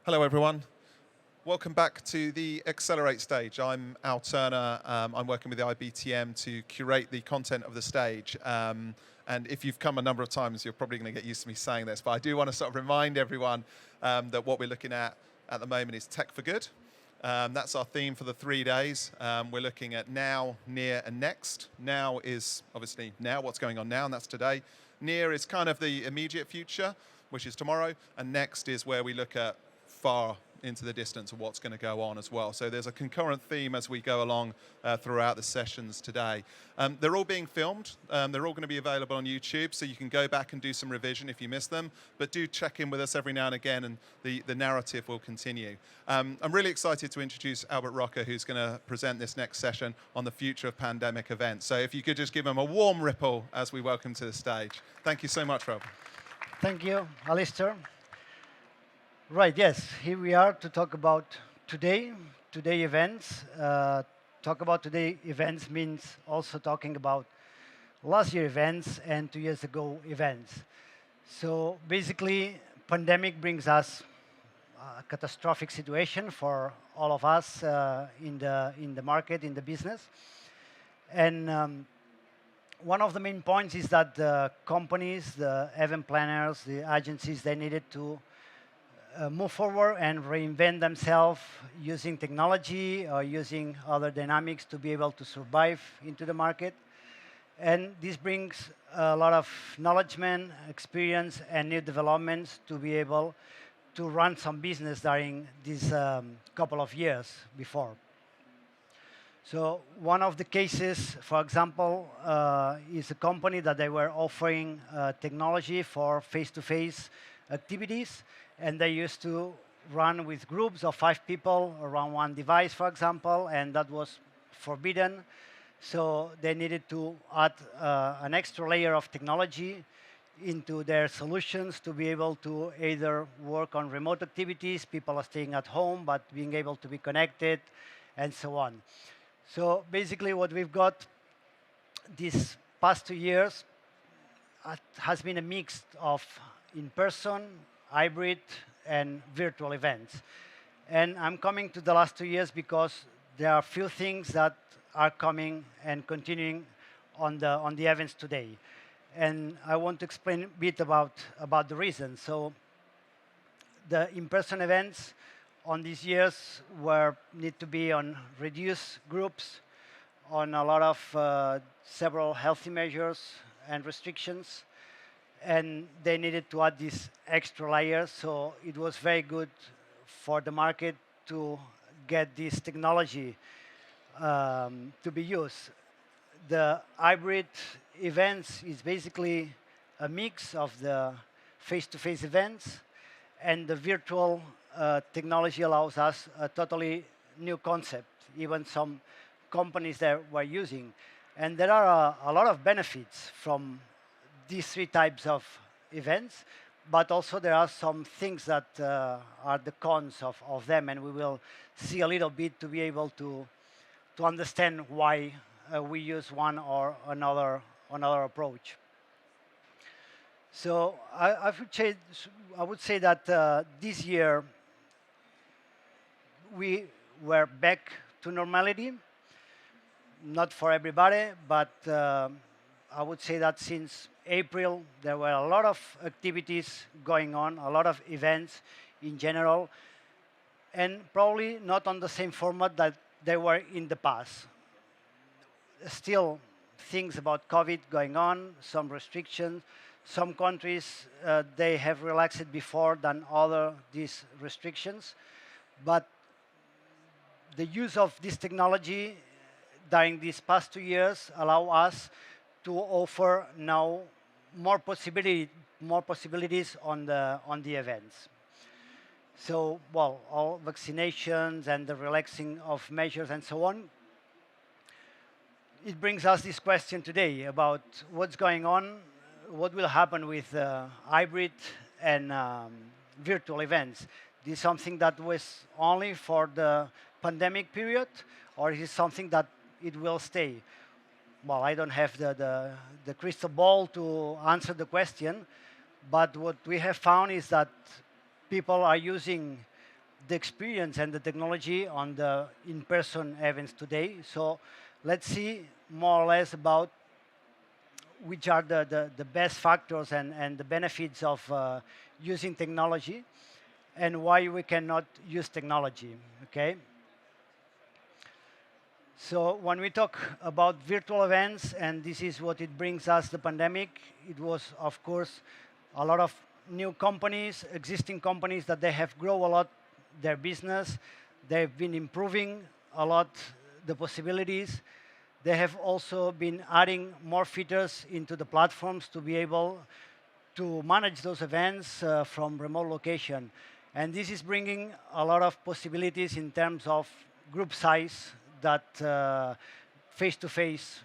Hello, everyone. Welcome back to the Accelerate stage. I'm Al Turner. I'm working with the IBTM to curate the content of the stage. And if you've come a number of times, you're probably going to get used to me saying this. But I do want to sort of remind everyone that what we're looking at the moment is Tech for Good. That's our theme for the 3 days. We're looking at now, near, and next. Now is obviously now, what's going on now, and that's today. Near is kind of the immediate future, which is tomorrow. And next is where we look at far into the distance of what's going to go on as well. So there's a concurrent theme as we go along throughout the sessions today. They're all being filmed. They're all going to be available on YouTube, so you can go back and do some revision if you miss them. But do check in with us every now and again, and the narrative will continue. I'm really excited to introduce Albert Roca, who's going to present this next session on the future of pandemic events. So if you could just give him a warm ripple as we welcome to the stage. Thank you so much, Rob. Thank you, Alistair. Right, yes, here we are to talk about today events. Talk about today events means also talking about last year events and 2 years ago events. So basically, pandemic brings us a catastrophic situation for all of us in the market, in the business. And one of the main points is that the companies, the event planners, the agencies, they needed to move forward and reinvent themselves using technology or using other dynamics to be able to survive into the market. And this brings a lot of knowledge, experience, and new developments to be able to run some business during these couple of years before. So one of the cases, for example, is a company that they were offering technology for face-to-face activities, and they used to run with groups of 5 people around one device, for example, and that was forbidden. So they needed to add an extra layer of technology into their solutions to be able to either work on remote activities, people are staying at home, but being able to be connected, and so on. So basically what we've got these past 2 years has been a mix of in-person, hybrid, and virtual events. And I'm coming to the last 2 years because there are a few things that are coming and continuing on the events today. And I want to explain a bit about the reasons. So the in-person events on these years need to be on reduced groups, on a lot of several healthy measures and restrictions, and they needed to add this extra layer, so it was very good for the market to get this technology to be used. The hybrid events is basically a mix of the face-to-face events, and the virtual technology allows us a totally new concept, even some companies that were using. And there are a lot of benefits from these 3 types of events, but also there are some things that are the cons of them, and we will see a little bit to be able to understand why we use one or another approach. So I would say that this year we were back to normality. Not for everybody, but I would say that since April, there were a lot of activities going on, a lot of events in general, and probably not on the same format that they were in the past. Still, things about COVID going on, some restrictions. Some countries, they have relaxed before than other these restrictions. But the use of this technology during these past 2 years allow us to offer now more possibilities on the events. So, well, all vaccinations and the relaxing of measures and so on. It brings us this question today about what's going on, what will happen with hybrid and virtual events. This is something that was only for the pandemic period, or is it something that it will stay? Well, I don't have the crystal ball to answer the question, but what we have found is that people are using the experience and the technology on the in-person events today. So let's see more or less about which are the best factors and the benefits of using technology and why we cannot use technology, okay? So when we talk about virtual events, and this is what it brings us, the pandemic, it was, of course, a lot of new companies, existing companies that they have grown a lot their business. They've been improving a lot the possibilities. They have also been adding more features into the platforms to be able to manage those events from remote location. And this is bringing a lot of possibilities in terms of group size that face-to-face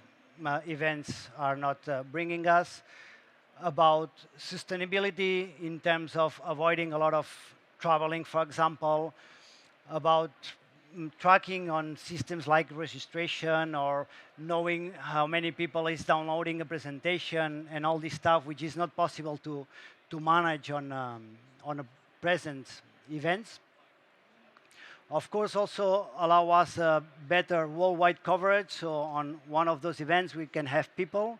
events are not bringing us, about sustainability in terms of avoiding a lot of traveling, for example, about tracking on systems like registration or knowing how many people is downloading a presentation and all this stuff, which is not possible to manage on a present events. Of course, also allow us better worldwide coverage. So on one of those events, we can have people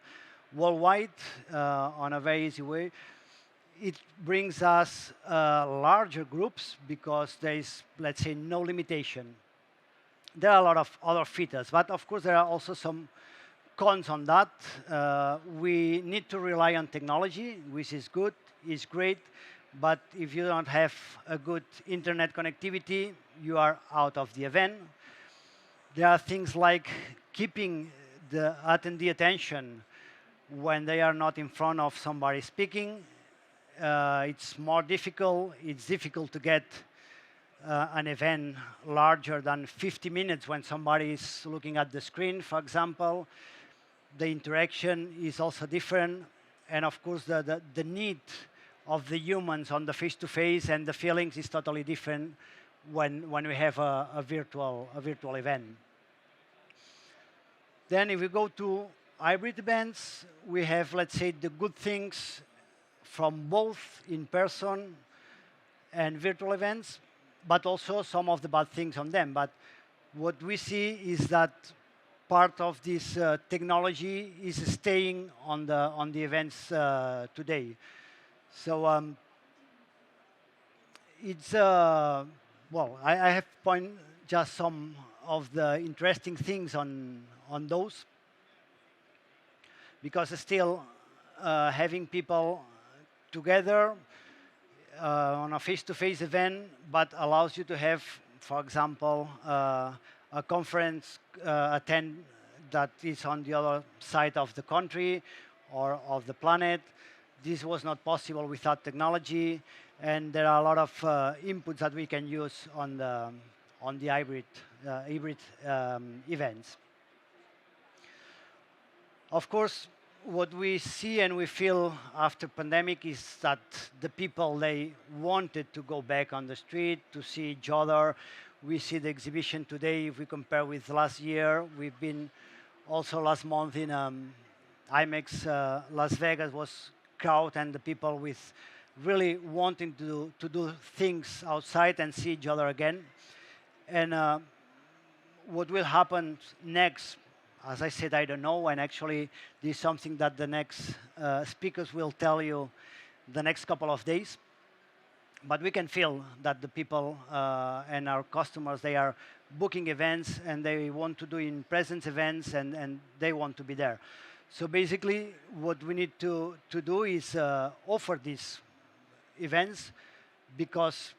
worldwide on a very easy way. It brings us larger groups because there is, let's say, no limitation. There are a lot of other features, but of course there are also some cons on that. We need to rely on technology, which is good, is great, but if you don't have a good internet connectivity, you are out of the event. There are things like keeping the attendee attention when they are not in front of somebody speaking. It's more difficult. It's difficult to get an event larger than 50 minutes when somebody is looking at the screen, for example. The interaction is also different. And of course, the need of the humans on the face-to-face and the feelings is totally different when we have a virtual event. Then if we go to hybrid events, we have, let's say, the good things from both in-person and virtual events, but also some of the bad things on them. But what we see is that part of this technology is staying on the events today. So it's well, I have point just some of the interesting things on those, because still having people together on a face-to-face event, but allows you to have, for example, a conference attend that is on the other side of the country or of the planet. This was not possible without technology, and there are a lot of inputs that we can use on the hybrid events. Of course, what we see and we feel after pandemic is that the people, they wanted to go back on the street to see each other. We see the exhibition today. If we compare with last year, we've been also last month in IMEX Las Vegas was crowd, and the people with really wanting to do things outside and see each other again. And what will happen next, as I said, I don't know, and actually this is something that the next speakers will tell you the next couple of days. But we can feel that the people and our customers, they are booking events and they want to do in-presence events, and they want to be there. So basically, what we need to do is offer these events, because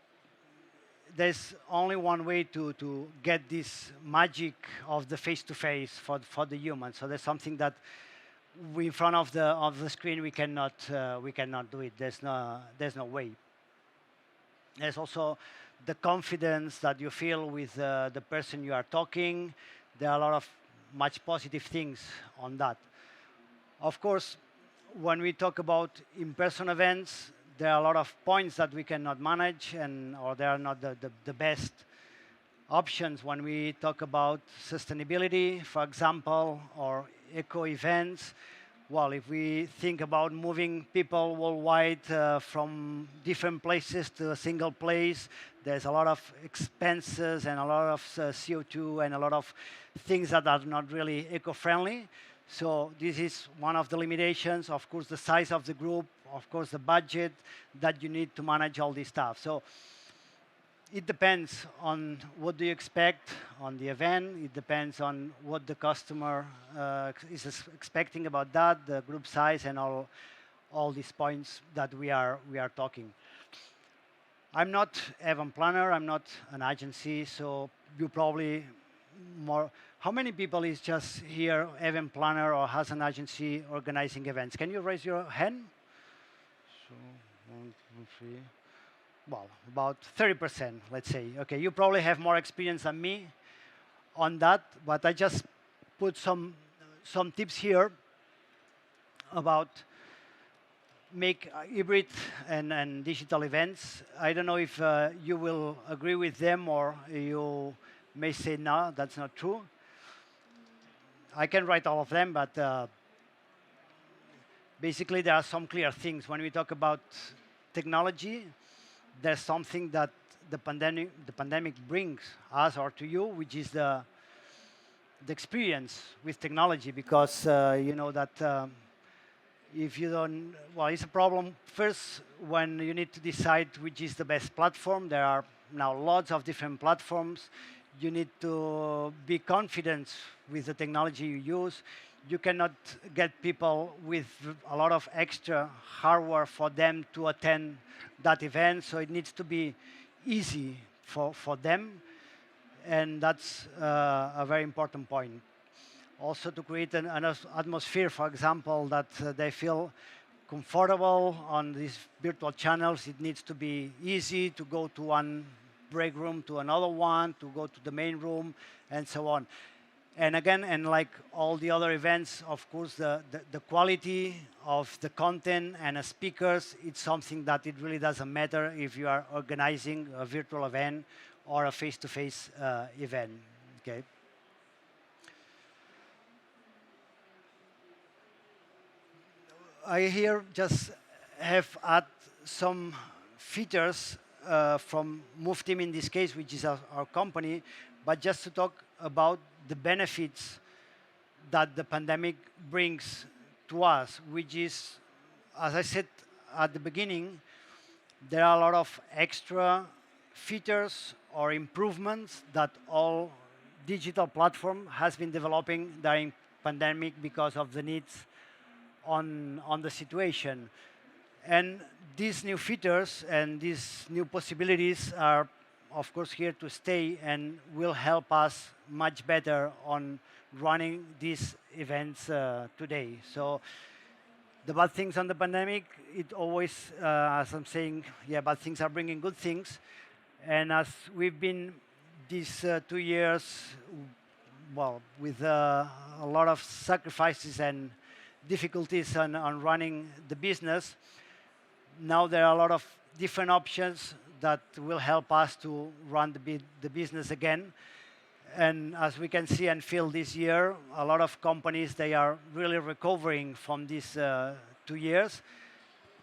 there's only one way to get this magic of the face-to-face for the human. So there's something that we, in front of the screen, we cannot do it. There's no way. There's also the confidence that you feel with the person you are talking. There are a lot of much positive things on that. Of course, when we talk about in-person events, there are a lot of points that we cannot manage, or they are not the best options when we talk about sustainability, for example, or eco events. well, if we think about moving people worldwide from different places to a single place, there's a lot of expenses and a lot of CO2 and a lot of things that are not really eco-friendly. So this is one of the limitations. Of course, the size of the group, of course, the budget that you need to manage all this stuff. So it depends on what do you expect on the event. It depends on what the customer is expecting about that, the group size, and all these points that we are talking. I'm not event planner. I'm not an agency, so you probably more. How many people is just here event planner or has an agency organizing events? Can you raise your hand? So 1, 2, 3. Well, about 30%, let's say. Okay, you probably have more experience than me on that, but I just put some tips here about make hybrid and digital events. I don't know if you will agree with them or you may say, no, that's not true. I can write all of them, but basically there are some clear things. When we talk about technology, there's something that the pandemic brings us or to you, which is the experience with technology, because you know that if you don't, well, it's a problem first when you need to decide which is the best platform. There are now lots of different platforms. You need to be confident with the technology you use. You cannot get people with a lot of extra hardware for them to attend that event, so it needs to be easy for them, and that's a very important point. Also to create an atmosphere, for example, that they feel comfortable on these virtual channels. It needs to be easy to go to one break room to another one, to go to the main room, and so on. And again, and like all the other events, of course, the quality of the content and the speakers, it's something that it really doesn't matter if you are organizing a virtual event or a face-to-face event, okay? I here just have add some features from mooveTeam in this case, which is our company, but just to talk about the benefits that the pandemic brings to us, which is, as I said at the beginning, there are a lot of extra features or improvements that all digital platform has been developing during pandemic because of the needs on the situation. And these new features and these new possibilities are, of course, here to stay and will help us much better on running these events today. So the bad things on the pandemic, it always, as I'm saying, yeah, bad things are bringing good things. And as we've been these 2 years, well, with a lot of sacrifices and difficulties on running the business, now there are a lot of different options that will help us to run the business again. And as we can see and feel this year, a lot of companies, they are really recovering from these 2 years.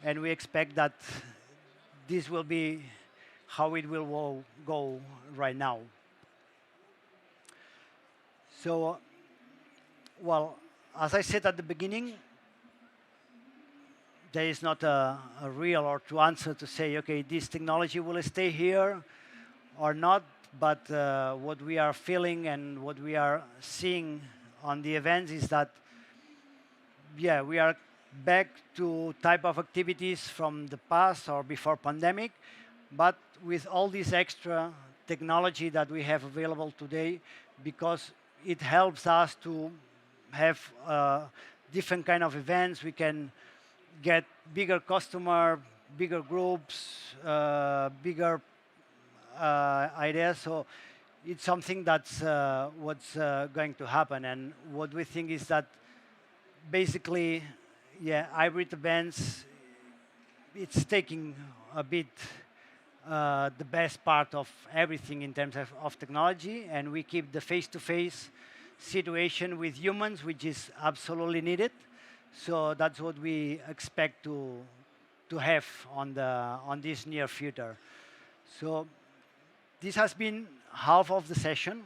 And we expect that this will be how it will go right now. So, well, as I said at the beginning, there is not a real or true answer to say, okay, this technology will stay here or not. But what we are feeling and what we are seeing on the events is that, yeah, we are back to type of activities from the past or before pandemic, but with all this extra technology that we have available today, because it helps us to have different kind of events. We can get bigger customer, bigger groups, bigger ideas. So it's something that's what's going to happen. And what we think is that basically, yeah, hybrid events, it's taking a bit the best part of everything in terms of technology, and we keep the face-to-face situation with humans, which is absolutely needed. So that's what we expect to have on this near future. So this has been half of the session.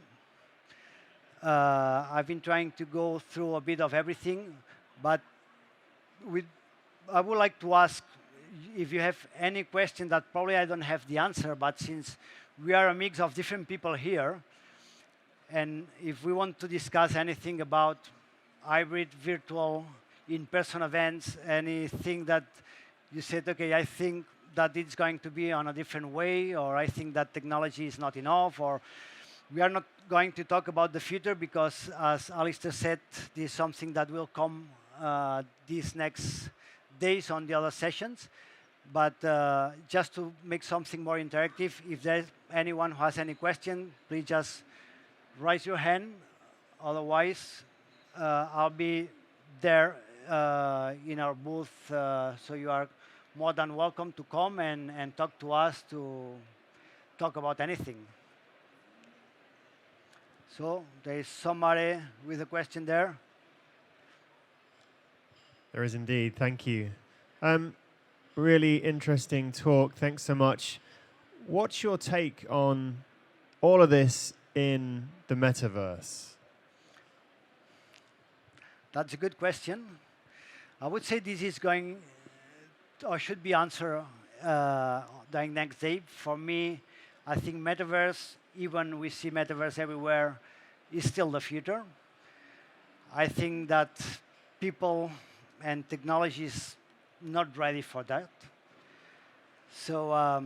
I've been trying to go through a bit of everything, but with, I would like to ask if you have any question that probably I don't have the answer, but since we are a mix of different people here, and if we want to discuss anything about hybrid, virtual, in-person events, anything that you said, okay, I think that it's going to be on a different way, or I think that technology is not enough, or we are not going to talk about the future because, as Alistair said, this is something that will come these next days on the other sessions. But just to make something more interactive, if there's anyone who has any question, please just raise your hand. Otherwise, I'll be there in our booth, so you are more than welcome to come and talk to us to talk about anything. So there is somebody with a question there. There is indeed. Thank you. Really interesting talk. Thanks so much. What's your take on all of this in the metaverse? That's a good question. I would say this is going, or should be answered during next day. For me, I think metaverse, even we see metaverse everywhere, is still the future. I think that people and technology is not ready for that. So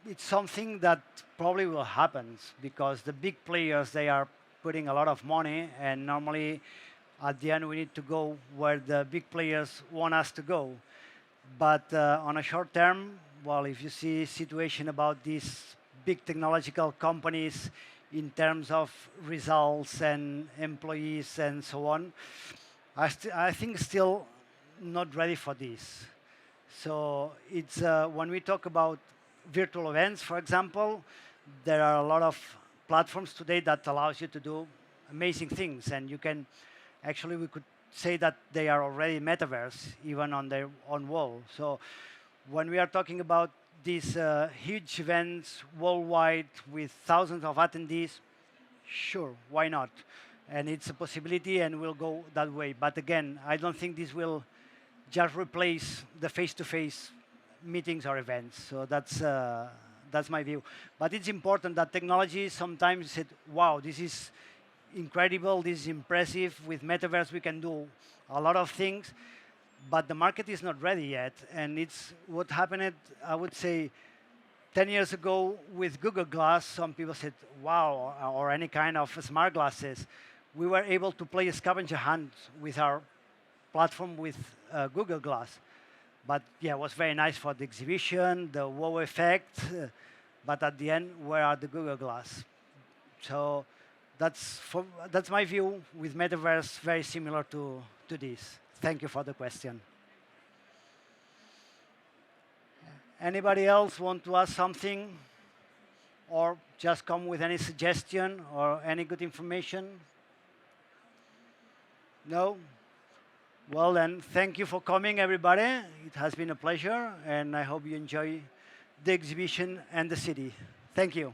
it's something that probably will happen because the big players, they are putting a lot of money, and normally at the end we need to go where the big players want us to go. But on a short term, well, if you see situation about these big technological companies in terms of results and employees and so on, I think still not ready for this. So it's when we talk about virtual events, for example, there are a lot of platforms today that allows you to do amazing things, and you can actually, we could say that they are already metaverse even on their own wall. So when we are talking about these huge events worldwide with thousands of attendees, sure, why not? And it's a possibility, and we'll go that way. But again, I don't think this will just replace the face-to-face meetings or events. So that's my view. But it's important that technology sometimes said, wow, this is incredible, this is impressive. With metaverse, we can do a lot of things, but the market is not ready yet. And it's what happened, I would say, 10 years ago with Google Glass. Some people said, wow, or any kind of smart glasses. We were able to play a scavenger hunt with our platform with Google Glass. But yeah, it was very nice for the exhibition, the wow effect. But at the end, where are the Google Glass? So that's my view with metaverse, very similar to this. Thank you for the question. Anybody else want to ask something? Or just come with any suggestion or any good information? No? Well then, thank you for coming, everybody. It has been a pleasure, and I hope you enjoy the exhibition and the city. Thank you.